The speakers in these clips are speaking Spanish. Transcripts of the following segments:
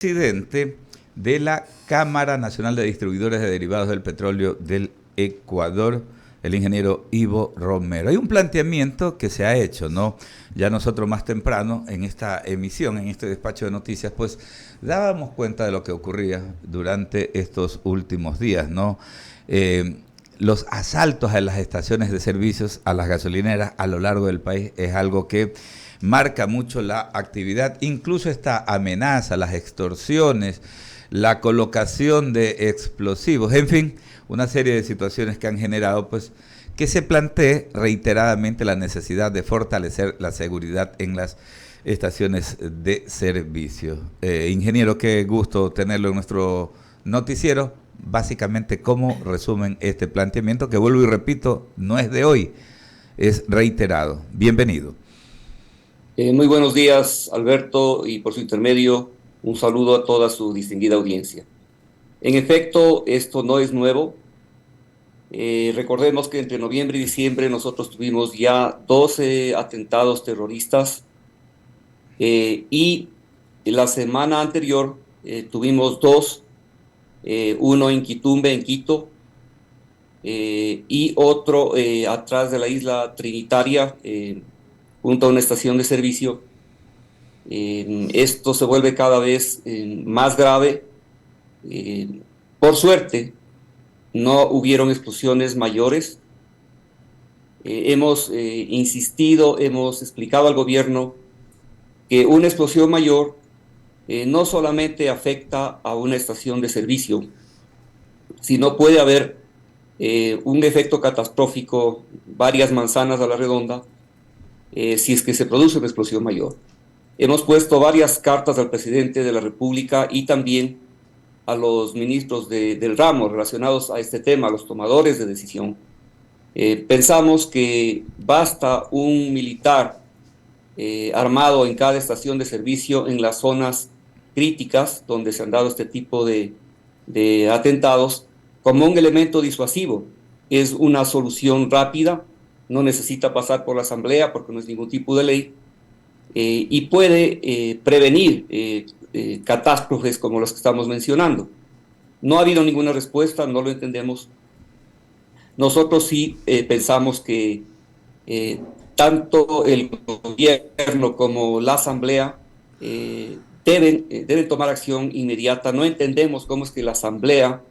Presidente de la Cámara Nacional de Distribuidores de Derivados del Petróleo del Ecuador, el ingeniero Ivo Romero. Hay un planteamiento que se ha hecho, ¿no? Ya nosotros más temprano en esta emisión, en este despacho de noticias, pues dábamos cuenta de lo que ocurría durante estos últimos días, ¿no? Los asaltos a las estaciones de servicios, a las gasolineras a lo largo del país es algo que marca mucho la actividad, incluso esta amenaza, las extorsiones, la colocación de explosivos, en fin, una serie de situaciones que han generado pues que se plantee reiteradamente la necesidad de fortalecer la seguridad en las estaciones de servicio. Ingeniero, qué gusto tenerlo en nuestro noticiero. Básicamente, ¿cómo resumen este planteamiento? Que vuelvo y repito, no es de hoy, es reiterado. Bienvenido. Muy buenos días, Alberto, y por su intermedio, un saludo a toda su distinguida audiencia. En efecto, esto no es nuevo. Recordemos que entre noviembre y diciembre nosotros tuvimos ya 12 atentados terroristas y la semana anterior tuvimos dos, uno en Quitumbe, en Quito, y otro atrás de la isla Trinitaria, junto a una estación de servicio. Esto se vuelve cada vez más grave. Por suerte, no hubieron explosiones mayores. Hemos insistido, hemos explicado al gobierno que una explosión mayor no solamente afecta a una estación de servicio, sino puede haber un efecto catastrófico, varias manzanas a la redonda, si es que se produce una explosión mayor. Hemos puesto varias cartas al presidente de la República y también a los ministros del ramo relacionados a este tema, a los tomadores de decisión. Pensamos que basta un militar armado en cada estación de servicio en las zonas críticas donde se han dado este tipo de atentados como un elemento disuasivo. Es una solución rápida, no necesita pasar por la Asamblea porque no es ningún tipo de ley. Y puede prevenir catástrofes como las que estamos mencionando. No ha habido ninguna respuesta, no lo entendemos. Nosotros sí pensamos que tanto el gobierno como la Asamblea deben tomar acción inmediata. No entendemos cómo es que la Asamblea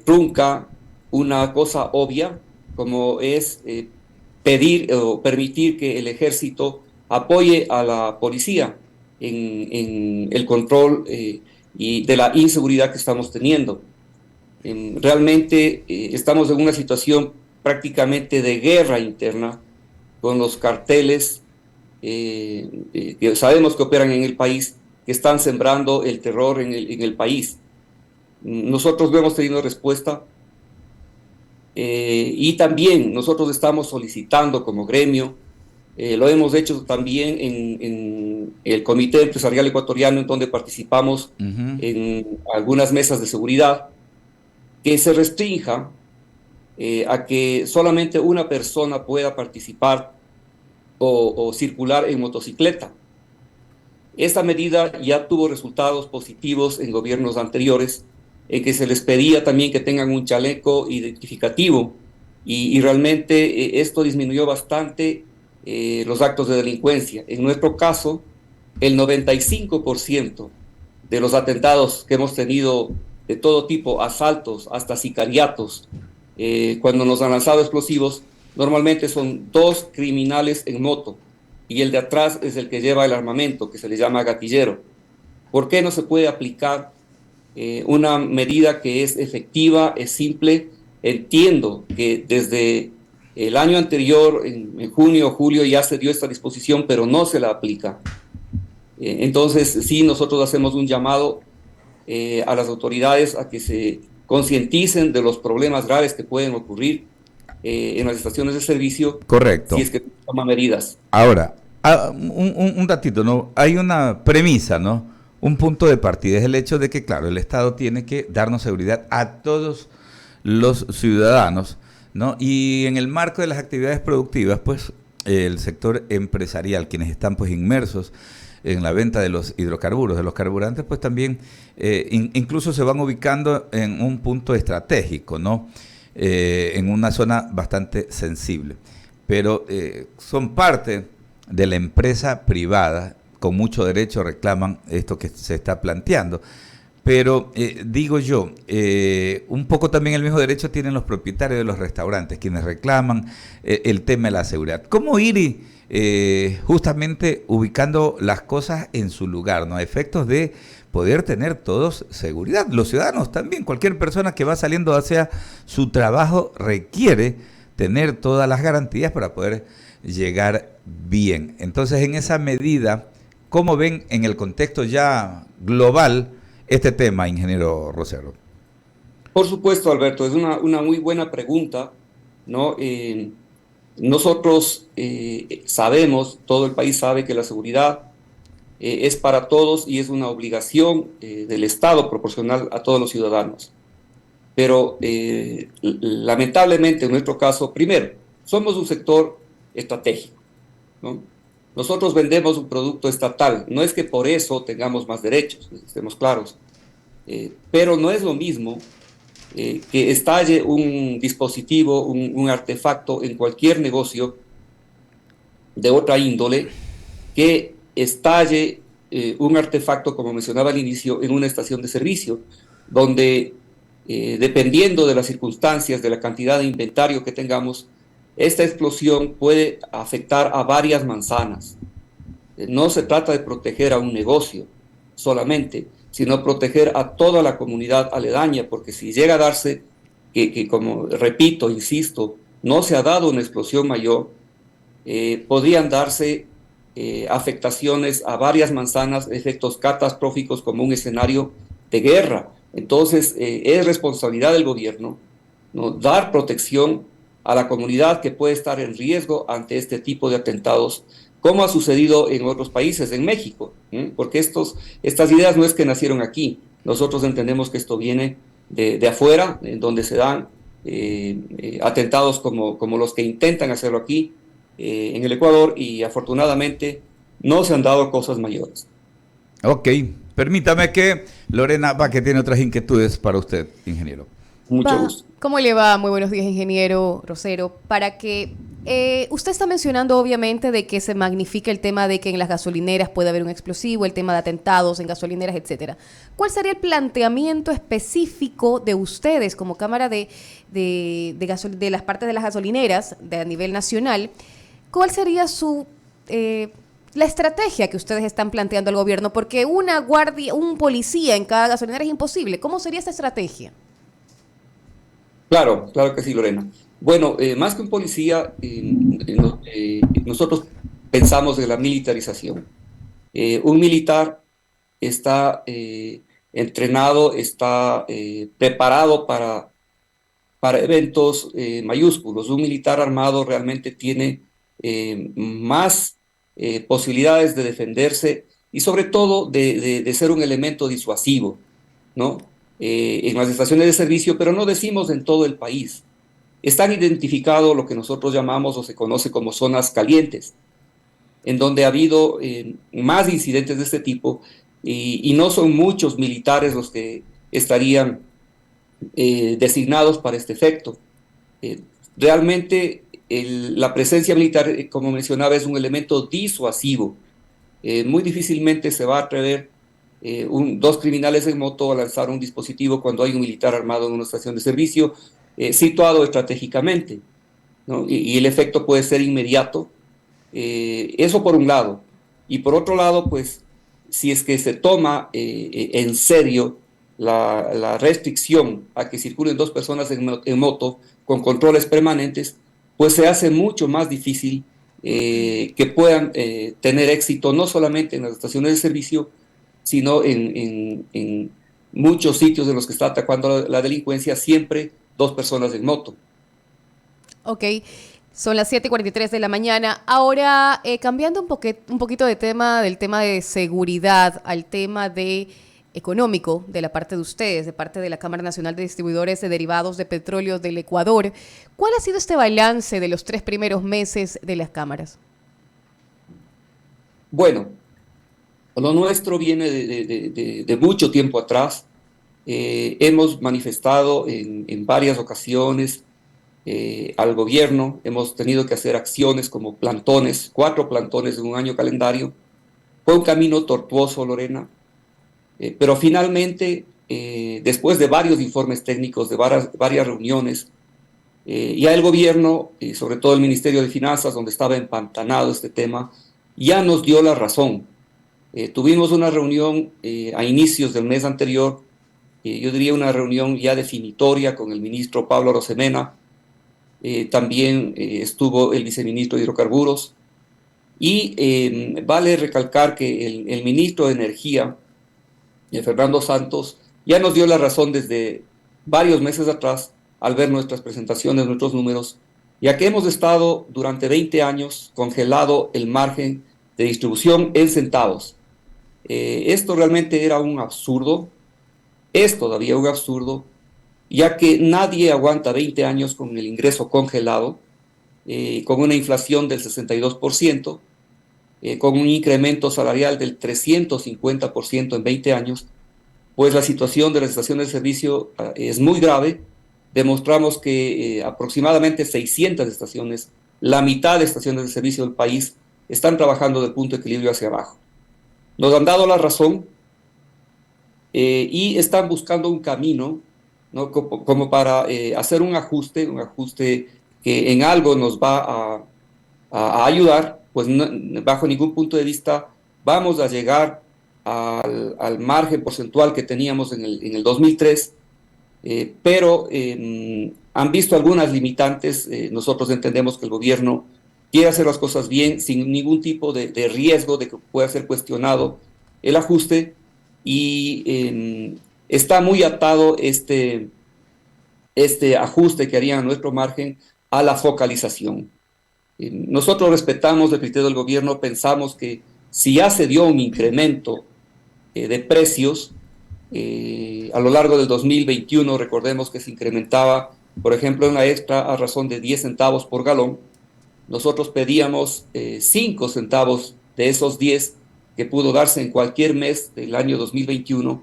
trunca una cosa obvia, como es pedir o permitir que el ejército apoye a la policía en el control y de la inseguridad que estamos teniendo. Realmente estamos en una situación prácticamente de guerra interna con los carteles que sabemos que operan en el país, que están sembrando el terror en el país. Nosotros no hemos tenido respuesta y también nosotros estamos solicitando como gremio. Lo hemos hecho también en el Comité Empresarial Ecuatoriano, en donde participamos en algunas mesas de seguridad, que se restrinja a que solamente una persona pueda participar o circular en motocicleta. Esta medida ya tuvo resultados positivos en gobiernos anteriores, en que se les pedía también que tengan un chaleco identificativo y realmente esto disminuyó bastante los actos de delincuencia. En nuestro caso, el 95% de los atentados que hemos tenido de todo tipo, asaltos hasta sicariatos, cuando nos han lanzado explosivos, normalmente son dos criminales en moto y el de atrás es el que lleva el armamento, que se le llama gatillero. ¿Por qué no se puede aplicar una medida que es efectiva, es simple? Entiendo que desde el año anterior, en junio o julio, ya se dio esta disposición, pero no se la aplica. Entonces, sí, nosotros hacemos un llamado a las autoridades a que se concienticen de los problemas graves que pueden ocurrir en las estaciones de servicio. Si Correcto. es que toman medidas. Ahora, un datito, ¿no? Hay una premisa, ¿no? Un punto de partida es el hecho de que, claro, el Estado tiene que darnos seguridad a todos los ciudadanos, ¿no? Y en el marco de las actividades productivas, pues el sector empresarial, quienes están pues inmersos en la venta de los hidrocarburos, de los carburantes, pues también incluso se van ubicando en un punto estratégico, ¿no? En una zona bastante sensible. Pero son parte de la empresa privada, con mucho derecho reclaman esto que se está planteando. Pero digo yo, un poco también el mismo derecho tienen los propietarios de los restaurantes, quienes reclaman el tema de la seguridad. ¿Cómo ir justamente ubicando las cosas en su lugar, ¿no? A efectos de poder tener todos seguridad. Los ciudadanos también, cualquier persona que va saliendo hacia su trabajo requiere tener todas las garantías para poder llegar bien. Entonces, en esa medida, ¿cómo ven en el contexto ya global este tema, ingeniero Rosero? Por supuesto, Alberto, es una muy buena pregunta, ¿no? Nosotros sabemos, todo el país sabe que la seguridad es para todos y es una obligación del Estado proporcional a todos los ciudadanos. Pero lamentablemente en nuestro caso, primero, somos un sector estratégico, ¿no? Nosotros vendemos un producto estatal, no es que por eso tengamos más derechos, estemos claros, pero no es lo mismo que estalle un dispositivo, un artefacto en cualquier negocio de otra índole, que estalle un artefacto, como mencionaba al inicio, en una estación de servicio, donde dependiendo de las circunstancias, de la cantidad de inventario que tengamos, esta explosión puede afectar a varias manzanas. No se trata de proteger a un negocio solamente, sino proteger a toda la comunidad aledaña, porque si llega a darse, que como repito, insisto, no se ha dado una explosión mayor, podrían darse afectaciones a varias manzanas, efectos catastróficos como un escenario de guerra. Entonces, es responsabilidad del gobierno, ¿no?, dar protección a la comunidad que puede estar en riesgo ante este tipo de atentados, como ha sucedido en otros países, en México, porque estas ideas no es que nacieron aquí. Nosotros entendemos que esto viene de afuera, en donde se dan atentados como los que intentan hacerlo aquí, en el Ecuador, y afortunadamente no se han dado cosas mayores. Ok, permítame que Lorena que tiene otras inquietudes para usted, ingeniero. Mucho gusto. ¿Cómo le va? Muy buenos días, ingeniero Rosero. Para que usted está mencionando obviamente de que se magnifica el tema de que en las gasolineras puede haber un explosivo, el tema de atentados en gasolineras, etcétera. ¿Cuál sería el planteamiento específico de ustedes como Cámara de las partes de las gasolineras a nivel nacional? ¿Cuál sería la estrategia que ustedes están planteando al gobierno? Porque un policía en cada gasolinera es imposible. ¿Cómo sería esa estrategia? Claro, claro que sí, Lorena. Bueno, más que un policía, nosotros pensamos en la militarización. Un militar está entrenado, está preparado para eventos mayúsculos. Un militar armado realmente tiene más posibilidades de defenderse y sobre todo de ser un elemento disuasivo, ¿no? En las estaciones de servicio, pero no decimos en todo el país. Están identificados lo que nosotros llamamos o se conoce como zonas calientes, en donde ha habido más incidentes de este tipo y no son muchos militares los que estarían designados para este efecto. Realmente la presencia militar, como mencionaba, es un elemento disuasivo. Muy difícilmente se va a atrever dos criminales en moto a lanzar un dispositivo cuando hay un militar armado en una estación de servicio situado estratégicamente, ¿no? Y el efecto puede ser inmediato. Eso por un lado. Y por otro lado, pues, si es que se toma en serio la restricción a que circulen dos personas en moto con controles permanentes, pues se hace mucho más difícil que puedan tener éxito no solamente en las estaciones de servicio, sino en muchos sitios en los que está atacando la delincuencia, siempre dos personas en moto. Ok, son las 7:43 de la mañana. Ahora, cambiando un poquito del tema de seguridad al tema de económico de la parte de ustedes, de parte de la Cámara Nacional de Distribuidores de Derivados de Petróleo del Ecuador, ¿cuál ha sido este balance de los 3 primeros meses de las cámaras? Bueno, Lo nuestro viene de mucho tiempo atrás. Hemos manifestado en varias ocasiones al gobierno, hemos tenido que hacer acciones como plantones, 4 plantones en un año calendario. Fue un camino tortuoso, Lorena, pero finalmente, después de varios informes técnicos, de varias reuniones, ya el gobierno, y sobre todo el Ministerio de Finanzas, donde estaba empantanado este tema, ya nos dio la razón. Tuvimos una reunión a inicios del mes anterior, yo diría una reunión ya definitoria con el ministro Pablo Arosemena, también estuvo el viceministro de Hidrocarburos, y vale recalcar que el ministro de Energía, Fernando Santos, ya nos dio la razón desde varios meses atrás al ver nuestras presentaciones, nuestros números, ya que hemos estado durante 20 años congelado el margen de distribución en centavos. Esto realmente era un absurdo, es todavía un absurdo, ya que nadie aguanta 20 años con el ingreso congelado, con una inflación del 62%, con un incremento salarial del 350% en 20 años, pues la situación de las estaciones de servicio es muy grave. Demostramos que aproximadamente 600 estaciones, la mitad de estaciones de servicio del país, están trabajando del punto de equilibrio hacia abajo. Nos han dado la razón y están buscando un camino, ¿no? como para hacer un ajuste que en algo nos va a ayudar, pues no, bajo ningún punto de vista vamos a llegar al margen porcentual que teníamos en el 2003, pero han visto algunas limitantes. Nosotros entendemos que el gobierno quiere hacer las cosas bien, sin ningún tipo de riesgo de que pueda ser cuestionado el ajuste, y está muy atado este ajuste que haría a nuestro margen a la focalización. Nosotros respetamos el criterio del gobierno, pensamos que si ya se dio un incremento de precios a lo largo del 2021, recordemos que se incrementaba, por ejemplo, en la extra a razón de 10 centavos por galón, nosotros pedíamos 5 centavos de esos 10 que pudo darse en cualquier mes del año 2021,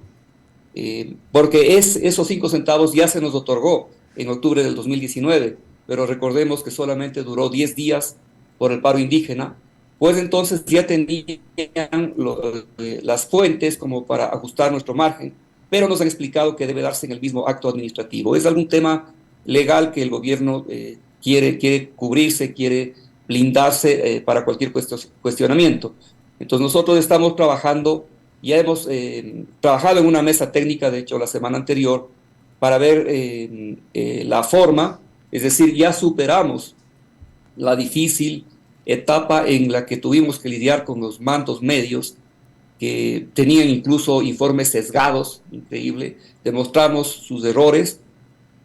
porque esos 5 centavos ya se nos otorgó en octubre del 2019, pero recordemos que solamente duró 10 días por el paro indígena, pues entonces ya tenían las fuentes como para ajustar nuestro margen, pero nos han explicado que debe darse en el mismo acto administrativo. Es algún tema legal que el gobierno quiere cubrirse, quiere blindarse para cualquier cuestionamiento. Entonces nosotros estamos trabajando, ya hemos trabajado en una mesa técnica, de hecho la semana anterior, para ver la forma, es decir, ya superamos la difícil etapa en la que tuvimos que lidiar con los mandos medios, que tenían incluso informes sesgados, increíble, demostramos sus errores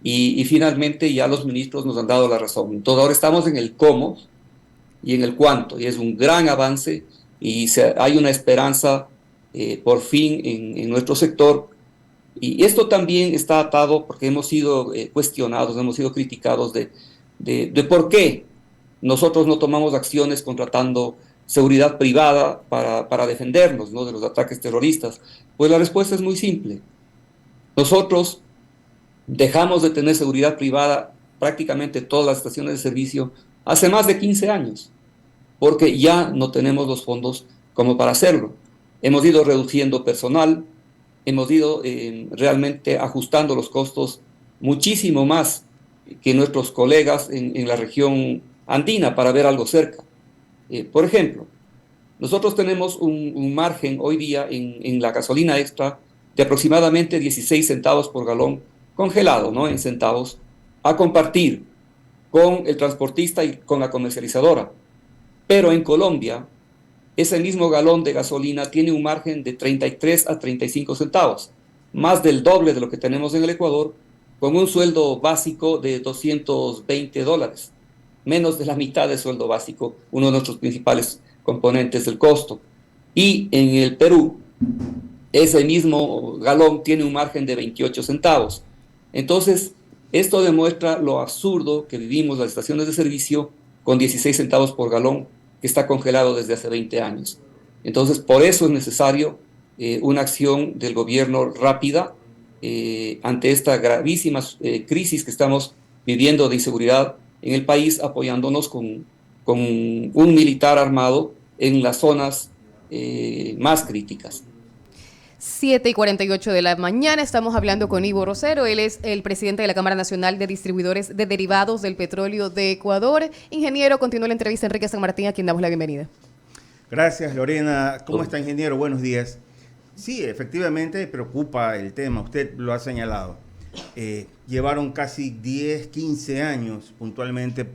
y finalmente ya los ministros nos han dado la razón. Entonces ahora estamos en el cómo y en el cuánto, y es un gran avance y hay una esperanza por fin en nuestro sector. Y esto también está atado porque hemos sido cuestionados, hemos sido criticados de por qué nosotros no tomamos acciones contratando seguridad privada para defendernos, ¿no?, de los ataques terroristas. Pues la respuesta es muy simple. Nosotros dejamos de tener seguridad privada prácticamente todas las estaciones de servicio hace más de 15 años, porque ya no tenemos los fondos como para hacerlo. Hemos ido reduciendo personal, hemos ido realmente ajustando los costos muchísimo más que nuestros colegas en la región andina, para ver algo cerca. Por ejemplo, nosotros tenemos un margen hoy día en la gasolina extra de aproximadamente 16 centavos por galón, congelado, ¿no?, en centavos, a compartir con el transportista y con la comercializadora. Pero en Colombia, ese mismo galón de gasolina tiene un margen de 33 a 35 centavos, más del doble de lo que tenemos en el Ecuador, con un sueldo básico de $220, menos de la mitad del sueldo básico, uno de nuestros principales componentes del costo. Y en el Perú, ese mismo galón tiene un margen de 28 centavos. Entonces, esto demuestra lo absurdo que vivimos las estaciones de servicio con 16 centavos por galón, que está congelado desde hace 20 años. Entonces, por eso es necesario una acción del gobierno rápida ante esta gravísima crisis que estamos viviendo de inseguridad en el país, apoyándonos con un militar armado en las zonas más críticas. 7:48 de la mañana, estamos hablando con Ivo Rosero, él es el presidente de la Cámara Nacional de Distribuidores de Derivados del Petróleo de Ecuador. Ingeniero, continúa la entrevista Enrique San Martín, a quien damos la bienvenida. Gracias, Lorena. ¿Cómo está, ingeniero? Buenos días. Sí, efectivamente preocupa el tema, usted lo ha señalado. Llevaron casi 10, 15 años puntualmente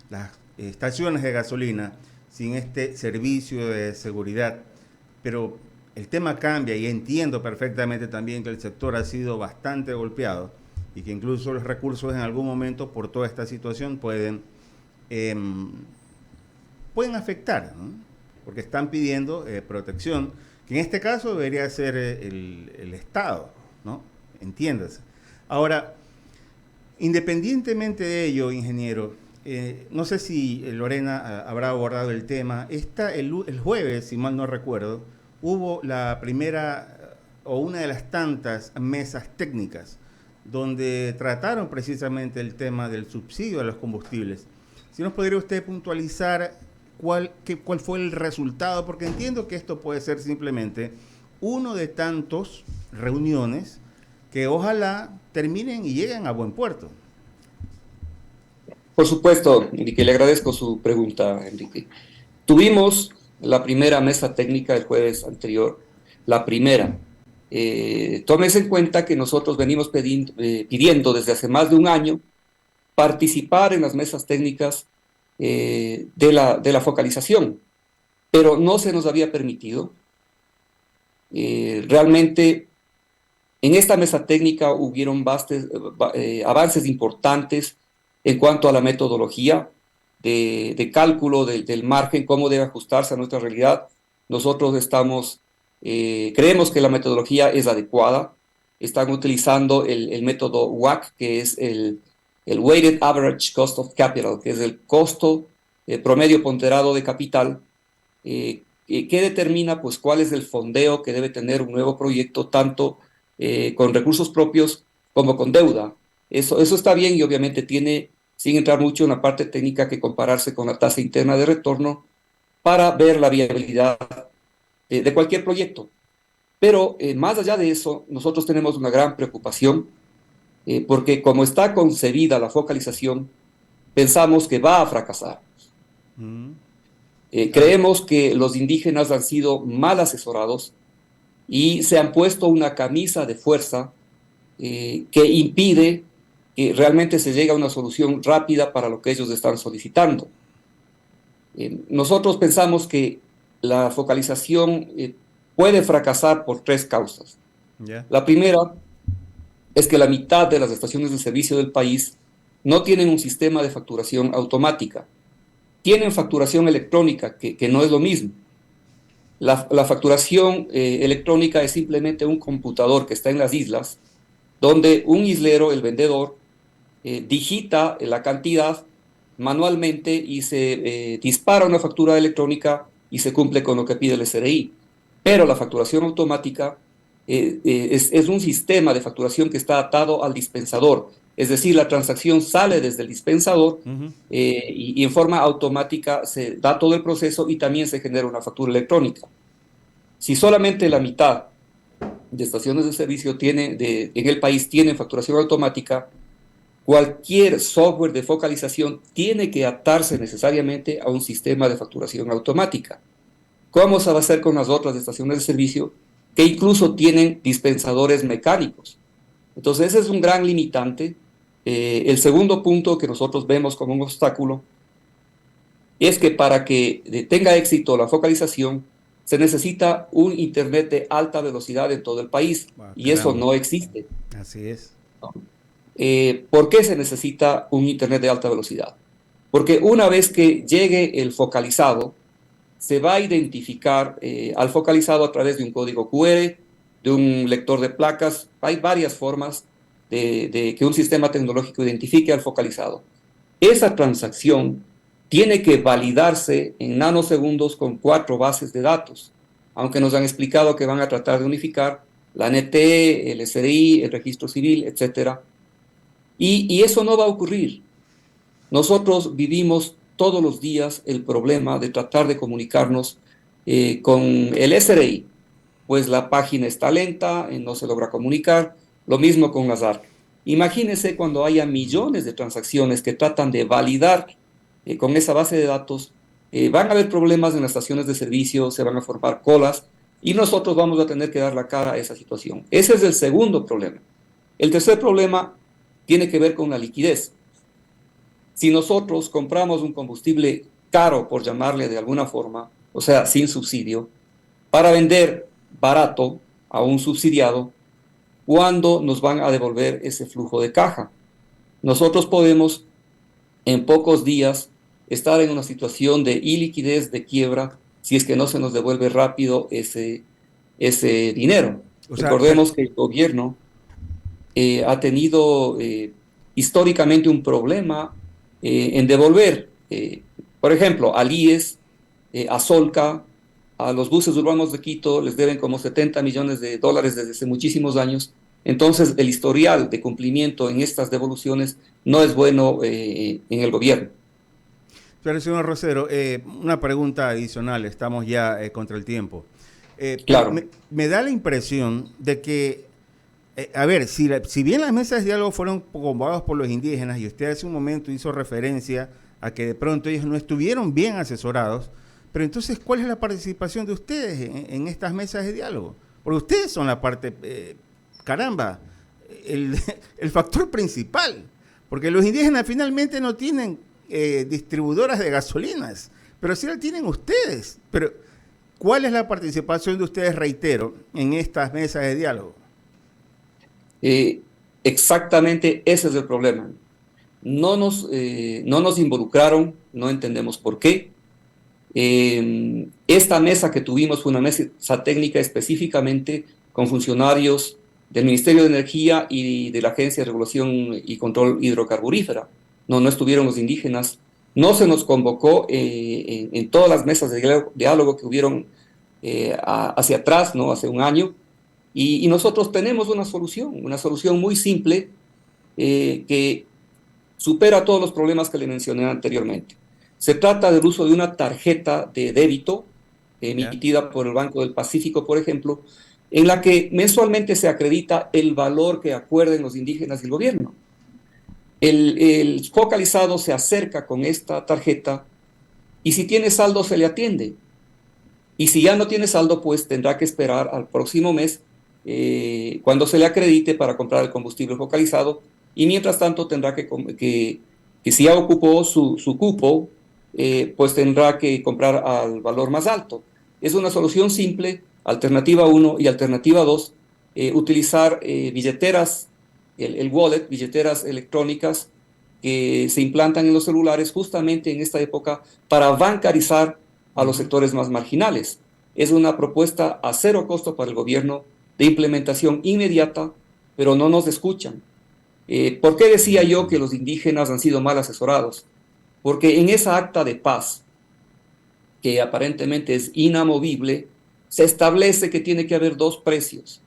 las estaciones de gasolina sin este servicio de seguridad, pero el tema cambia y entiendo perfectamente también que el sector ha sido bastante golpeado y que incluso los recursos en algún momento por toda esta situación pueden afectar, ¿no? Porque están pidiendo protección, que en este caso debería ser el Estado, ¿no? Entiéndase. Ahora, independientemente de ello, ingeniero, no sé si Lorena habrá abordado el tema. El jueves, si mal no recuerdo, hubo la primera o una de las tantas mesas técnicas donde trataron precisamente el tema del subsidio a los combustibles. Si nos podría usted puntualizar cuál fue el resultado, porque entiendo que esto puede ser simplemente uno de tantos reuniones que ojalá terminen y lleguen a buen puerto. Por supuesto, Enrique, le agradezco su pregunta, Enrique. Tuvimos la primera mesa técnica el jueves anterior, la primera. Tómese en cuenta que nosotros venimos pidiendo desde hace más de un año participar en las mesas técnicas de la focalización, pero no se nos había permitido. Realmente en esta mesa técnica hubieron avances importantes en cuanto a la metodología de cálculo del margen, cómo debe ajustarse a nuestra realidad. Nosotros creemos que la metodología es adecuada. Están utilizando el método WACC, que es el Weighted Average Cost of Capital, que es el costo promedio ponderado de capital, que determina pues cuál es el fondeo que debe tener un nuevo proyecto, tanto con recursos propios como con deuda. Eso está bien y obviamente tiene, sin entrar mucho en la parte técnica, que compararse con la tasa interna de retorno para ver la viabilidad de cualquier proyecto. Pero más allá de eso, nosotros tenemos una gran preocupación porque como está concebida la focalización, pensamos que va a fracasar. Creemos que los indígenas han sido mal asesorados y se han puesto una camisa de fuerza que impide que realmente se llegue a una solución rápida para lo que ellos están solicitando. Nosotros pensamos que la focalización puede fracasar por 3 causas. Yeah. La primera es que la mitad de las estaciones de servicio del país no tienen un sistema de facturación automática. Tienen facturación electrónica, que no es lo mismo. La facturación electrónica es simplemente un computador que está en las islas, donde un islero, el vendedor, digita la cantidad manualmente y se dispara una factura electrónica y se cumple con lo que pide el SRI. Pero la facturación automática es un sistema de facturación que está atado al dispensador. Es decir, la transacción sale desde el dispensador y en forma automática se da todo el proceso y también se genera una factura electrónica. Si solamente la mitad de estaciones de servicio en el país tienen facturación automática, cualquier software de focalización tiene que atarse necesariamente a un sistema de facturación automática. ¿Cómo se va a hacer con las otras estaciones de servicio que incluso tienen dispensadores mecánicos? Entonces ese es un gran limitante. El segundo punto que nosotros vemos como un obstáculo es que para que tenga éxito la focalización se necesita un internet de alta velocidad en todo el país y eso no existe. Así es. ¿Por qué se necesita un internet de alta velocidad? Porque una vez que llegue el focalizado, se va a identificar al focalizado a través de un código QR, de un lector de placas. Hay varias formas de que un sistema tecnológico identifique al focalizado. Esa transacción tiene que validarse en nanosegundos con 4 bases de datos, aunque nos han explicado que van a tratar de unificar la ANET, el SDI, el registro civil, etc. Y eso no va a ocurrir. Nosotros vivimos todos los días el problema de tratar de comunicarnos con el SRI, pues la página está lenta, no se logra comunicar, lo mismo con las ARC. Imagínense cuando haya millones de transacciones que tratan de validar con esa base de datos, van a haber problemas en las estaciones de servicio, se van a formar colas, y nosotros vamos a tener que dar la cara a esa situación. Ese es el segundo problema. El tercer problema tiene que ver con la liquidez. Si nosotros compramos un combustible caro, por llamarle de alguna forma, o sea, sin subsidio, para vender barato a un subsidiado, ¿cuándo nos van a devolver ese flujo de caja? Nosotros podemos, en pocos días, estar en una situación de iliquidez, de quiebra, si es que no se nos devuelve rápido ese dinero. O sea, recordemos que el gobierno ha tenido históricamente un problema en devolver, por ejemplo, al IES, a Solca, a los buses urbanos de Quito les deben como $70 millones desde hace muchísimos años. Entonces, el historial de cumplimiento en estas devoluciones no es bueno en el gobierno. Pero, señor Rosero, una pregunta adicional, estamos ya contra el tiempo. Claro. Me da la impresión de que, a ver, si bien las mesas de diálogo fueron convocadas por los indígenas, y usted hace un momento hizo referencia a que de pronto ellos no estuvieron bien asesorados, pero entonces, ¿cuál es la participación de ustedes en estas mesas de diálogo? Porque ustedes son la parte, caramba, el factor principal, porque los indígenas finalmente no tienen distribuidoras de gasolinas, pero sí la tienen ustedes. Pero, ¿cuál es la participación de ustedes, reitero, en estas mesas de diálogo? Exactamente ese es el problema. No nos involucraron, no entendemos por qué. Esta mesa que tuvimos fue una mesa técnica específicamente con funcionarios del Ministerio de Energía y de la Agencia de Regulación y Control Hidrocarburífera. No estuvieron los indígenas. No se nos convocó en todas las mesas de diálogo que hubieron hacia atrás, ¿no? Hace un año. Y nosotros tenemos una solución muy simple que supera todos los problemas que le mencioné anteriormente. Se trata del uso de una tarjeta de débito emitida por el Banco del Pacífico, por ejemplo, en la que mensualmente se acredita el valor que acuerden los indígenas y el gobierno. El focalizado se acerca con esta tarjeta y si tiene saldo se le atiende. Y si ya no tiene saldo, pues tendrá que esperar al próximo mes cuando se le acredite para comprar el combustible focalizado, y mientras tanto tendrá que si ya ocupó su cupo, pues tendrá que comprar al valor más alto. Es una solución simple. Alternativa 1 y alternativa 2, utilizar billeteras, el wallet, billeteras electrónicas que se implantan en los celulares justamente en esta época para bancarizar a los sectores más marginales. Es una propuesta a cero costo para el gobierno, de implementación inmediata, pero no nos escuchan. ¿Por qué decía yo que los indígenas han sido mal asesorados? Porque en esa acta de paz, que aparentemente es inamovible, se establece que tiene que haber 2 precios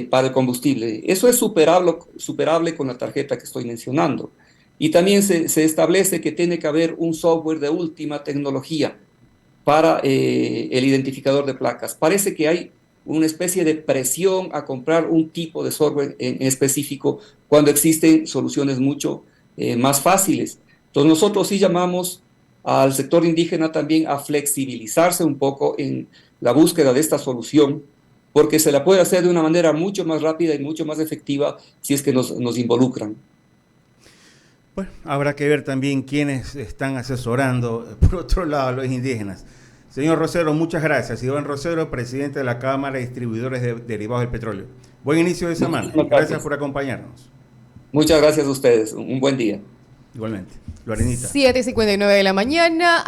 para el combustible. Eso es superable con la tarjeta que estoy mencionando. Y también se establece que tiene que haber un software de última tecnología para el identificador de placas. Parece que hay una especie de presión a comprar un tipo de software en específico cuando existen soluciones mucho más fáciles. Entonces nosotros sí llamamos al sector indígena también a flexibilizarse un poco en la búsqueda de esta solución, porque se la puede hacer de una manera mucho más rápida y mucho más efectiva si es que nos involucran. Bueno, habrá que ver también quiénes están asesorando, por otro lado, a los indígenas. Señor Rosero, muchas gracias. Iván Rosero, presidente de la Cámara de Distribuidores de Derivados del Petróleo. Buen inicio de semana. Gracias por acompañarnos. Muchas gracias a ustedes. Un buen día. Igualmente. Lorenita. 7:59 de la mañana.